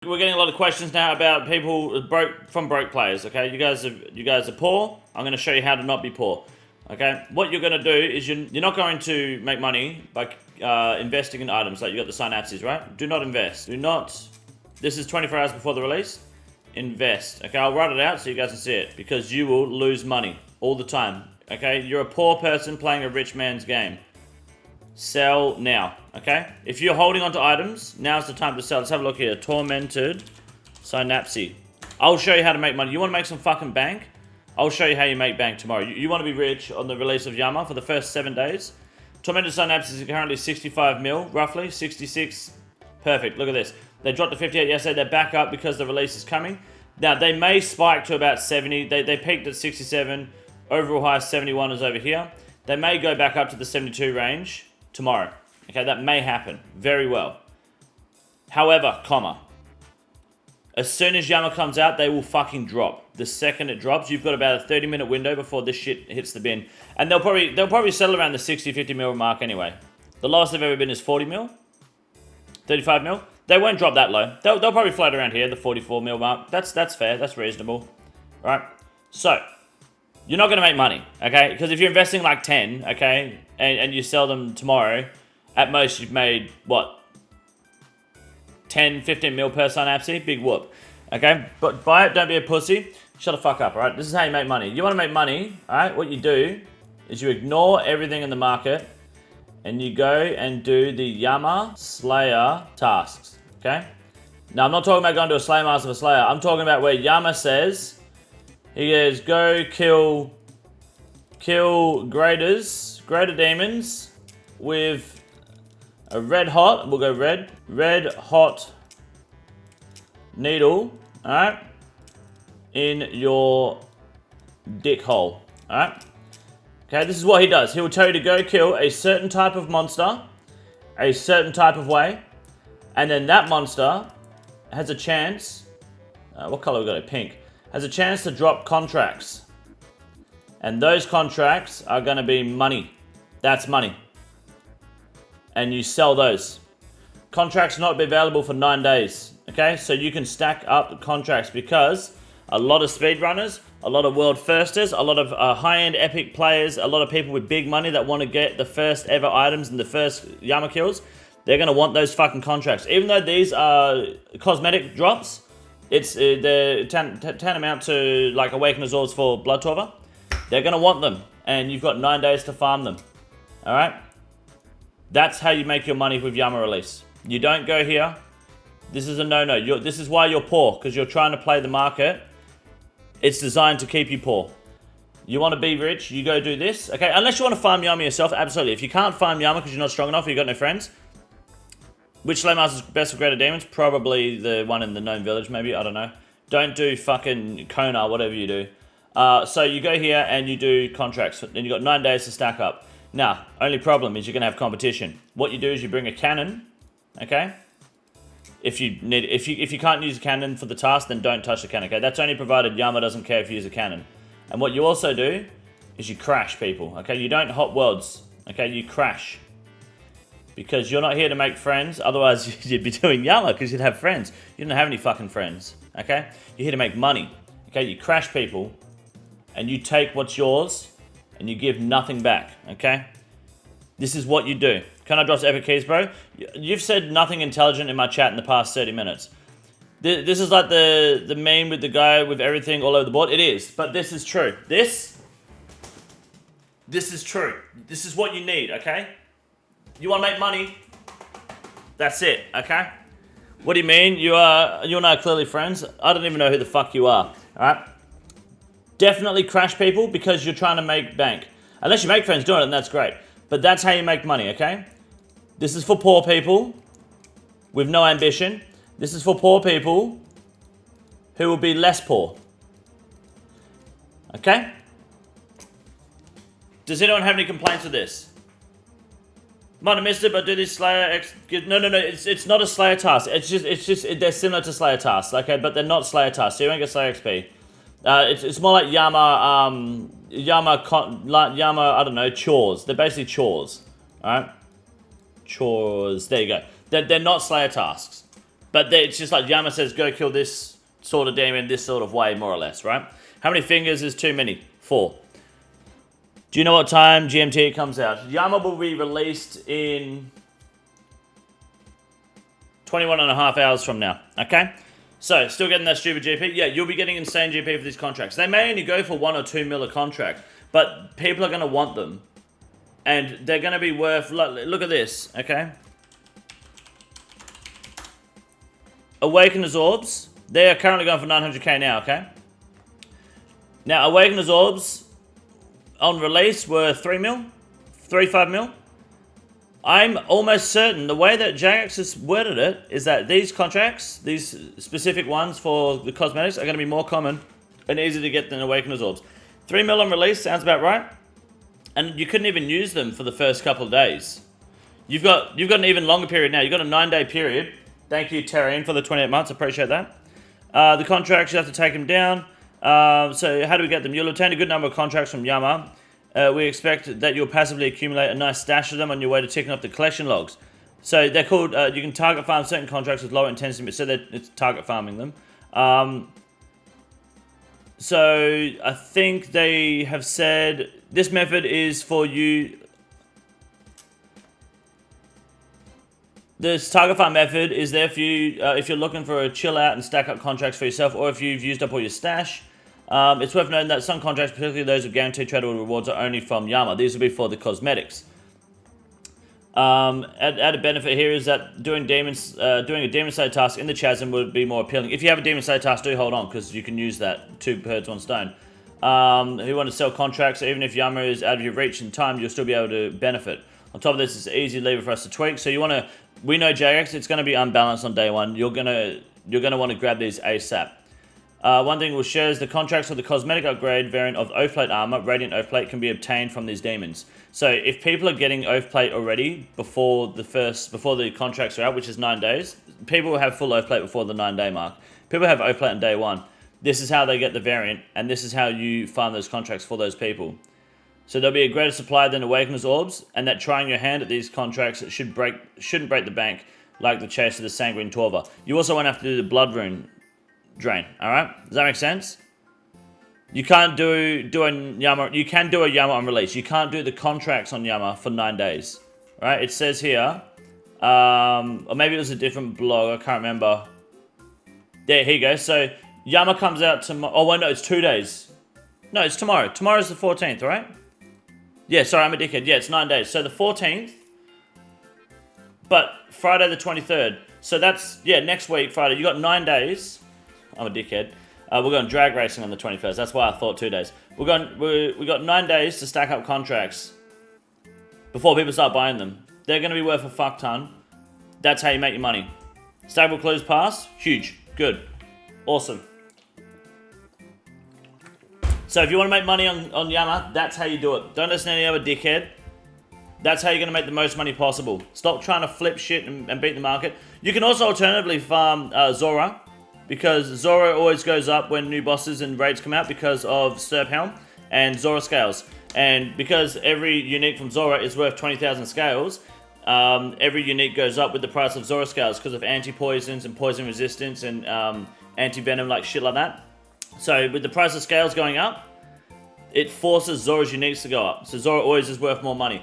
We're getting a lot of questions now about people broke players. Okay, you guys are poor. I'm going to show you how to not be poor. Okay, what you're going to do is you're not going to make money by investing in items. Like you got the synapses, right? Do not invest. Do not. This is 24 hours before the release. Invest. Okay, I'll write it out so you guys can see it because you will lose money all the time. Okay, you're a poor person playing a rich man's game. Sell now, okay? If you're holding onto items, now's the time to sell. Let's have a look here. Tormented Synapse. I'll show you how to make money. You want to make some fucking bank? I'll show you how you make bank tomorrow. You want to be rich on the release of Yama for the first 7 days. Tormented Synapse is currently 65 mil, roughly. 66. Perfect. Look at this. They dropped to 58 yesterday. They're back up because the release is coming. Now, they may spike to about 70. They peaked at 67. Overall high 71 is over here. They may go back up to the 72 range tomorrow. Okay, that may happen. Very well. However, as soon as Yama comes out, they will fucking drop. The second it drops, you've got about a 30-minute window before this shit hits the bin. And they'll probably settle around the 60, 50 mil mark anyway. The lowest they've ever been is 40 mil. 35 mil. They won't drop that low. They'll probably float around here, the 44 mil mark. That's fair. That's reasonable. Right? So, you're not going to make money, okay? Because if you're investing like 10, okay, and you sell them tomorrow, at most you've made, what, 10, 15 mil per synapse? Big whoop, okay? But buy it, don't be a pussy. Shut the fuck up, all right? This is how you make money. You want to make money, all right? What you do is you ignore everything in the market and you go and do the Yama Slayer tasks, okay? Now, I'm not talking about going to a Slay Master for Slayer. I'm talking about where Yama says, he goes, go kill greater demons with a red hot, we'll go red hot needle, alright, in your dick hole, alright? Okay, this is what he does. He will tell you to go kill a certain type of monster, a certain type of way, and then that monster has a chance, what color we got it? Pink. Has a chance to drop contracts. And those contracts are going to be money. That's money. And you sell those. Contracts not be available for 9 days. Okay, so you can stack up the contracts because a lot of speedrunners, a lot of world firsters, a lot of high-end epic players, a lot of people with big money that want to get the first ever items and the first Yama kills, they're going to want those fucking contracts. Even though these are cosmetic drops, it's they're tantamount to like Awakener's Orbs for Blood Torva. They're going to want them, and you've got 9 days to farm them. Alright? That's how you make your money with Yama release. You don't go here. This is a no-no. This is why you're poor, because you're trying to play the market. It's designed to keep you poor. You want to be rich, you go do this. Okay, unless you want to farm Yama yourself, absolutely. If you can't farm Yama because you're not strong enough or you've got no friends, which Slay Master's best for greater demons? Probably the one in the known village, maybe. I don't know. Don't do fucking Kona, whatever you do. So you go here and you do contracts. And you've got 9 days to stack up. Now, only problem is you're going to have competition. What you do is you bring a cannon, okay? If you can't use a cannon for the task, then don't touch the cannon, okay? That's only provided Yama doesn't care if you use a cannon. And what you also do is you crash people, okay? You don't hot worlds, okay? You crash. Because you're not here to make friends, otherwise you'd be doing Yama because you'd have friends. You don't have any fucking friends, okay? You're here to make money, okay? You crash people and you take what's yours and you give nothing back, okay? This is what you do. Can I drop epic keys, bro? You've said nothing intelligent in my chat in the past 30 minutes. This is like the meme with the guy with everything all over the board. It is, but this is true. This is true. This is what you need, okay? You want to make money? That's it, okay? What do you mean? You and I are clearly friends. I don't even know who the fuck you are, alright? Definitely crash people because you're trying to make bank. Unless you make friends doing it, then that's great. But that's how you make money, okay? This is for poor people with no ambition. This is for poor people who will be less poor. Okay? Does anyone have any complaints with this? Might have missed it, but do this Slayer No, it's not a Slayer task. It's just they're similar to Slayer tasks, okay? But they're not Slayer tasks, so you won't get Slayer XP. It's more like Yama, I don't know, chores. They're basically chores, alright? Chores, there you go. They're not Slayer tasks, But it's just like Yama says, go kill this sort of demon this sort of way, more or less, right? How many fingers is too many? 4. Do you know what time GMT it comes out? Yama will be released in 21.5 hours from now, okay? So, still getting that stupid GP? Yeah, you'll be getting insane GP for these contracts. They may only go for 1 or 2 mil a contract, but people are going to want them. And they're going to be worth... Look at this, okay? Awakener's Orbs. They are currently going for 900k now, okay? Now, Awakener's Orbs on release were 3 mil? 5 mil? I'm almost certain the way that Jagex has worded it is that these contracts, these specific ones for the cosmetics, are going to be more common and easier to get than Awakener's Orbs. 3 mil on release sounds about right. And you couldn't even use them for the first couple of days. You've got an even longer period now. You've got a 9-day period. Thank you, Terrian, for the 28 months. I appreciate that. The contracts, you have to take them down. So how do we get them? You'll obtain a good number of contracts from Yama. We expect that you'll passively accumulate a nice stash of them on your way to ticking off the collection logs. So they're called, you can target farm certain contracts with lower intensity, so it's target farming them. So I think they have said this method is for you. This target farm method is there for you if you're looking for a chill out and stack up contracts for yourself, or if you've used up all your stash. It's worth noting that some contracts, particularly those with guaranteed tradable rewards, are only from Yama. These will be for the cosmetics. Added benefit here is that doing a Demon Slayer task in the Chasm would be more appealing. If you have a Demon Slayer task, do hold on, because you can use that. 2 birds, 1 stone. If you want to sell contracts, even if Yama is out of your reach in time, you'll still be able to benefit. On top of this, it's an easy lever for us to tweak. So you want to, we know Jagex, it's going to be unbalanced on day 1. You're gonna want to grab these ASAP. One thing we'll share is the contracts for the cosmetic upgrade variant of Oath Plate armor, Radiant Oath Plate, can be obtained from these demons. So if people are getting Oath Plate already before the contracts are out, which is 9 days, people will have full Oath Plate before the 9-day mark. People have Oath Plate on day 1. This is how they get the variant, and this is how you farm those contracts for those people. So there'll be a greater supply than Awakener's Orbs, and that trying your hand at these contracts shouldn't break the bank like the chase of the Sanguine Torva. You also won't have to do the Blood Rune drain, alright? Does that make sense? You can't do a Yama, you can do a Yama on release. You can't do the contracts on Yama for 9 days. Right? It says here, or maybe it was a different blog, I can't remember. There, here you go. So Yama comes out tomorrow. Oh, wait, no, it's 2 days. No, it's tomorrow. Tomorrow's the 14th, right? Yeah, sorry, I'm a dickhead. Yeah, it's 9 days. So the 14th, but Friday the 23rd. So that's, yeah, next week, Friday. You got 9 days. I'm a dickhead. We're going drag racing on the 21st. That's why I thought 2 days. We got 9 days to stack up contracts before people start buying them. They're going to be worth a fuck ton. That's how you make your money. Stackable Clues Pass, huge, good, awesome. So if you want to make money on Yama, that's how you do it. Don't listen to any other dickhead. That's how you're going to make the most money possible. Stop trying to flip shit and beat the market. You can also alternatively farm Zora, because Zora always goes up when new bosses and raids come out because of Serp Helm and Zora scales. And because every unique from Zora is worth 20,000 scales, every unique goes up with the price of Zora scales because of anti-poisons and poison resistance and anti-venom, like shit like that. So with the price of scales going up, it forces Zora's uniques to go up. So Zora always is worth more money.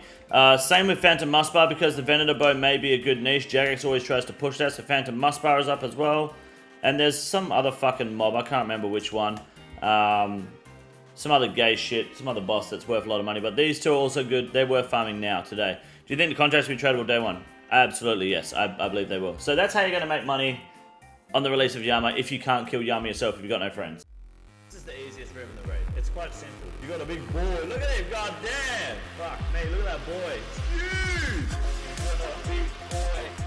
Same with Phantom Muspar, because the Venator Bow may be a good niche. Jagex always tries to push that, so Phantom Muspar is up as well. And there's some other fucking mob, I can't remember which one. Some other gay shit, some other boss that's worth a lot of money. But these two are also good. They're worth farming now, today. Do you think the contracts will be tradable day 1? Absolutely, yes. I believe they will. So that's how you're going to make money on the release of Yama if you can't kill Yama yourself if you've got no friends. This is the easiest room in the raid. It's quite simple. You got a big boy. Look at him, goddamn! Fuck me, look at that boy. It's huge! You got a big boy.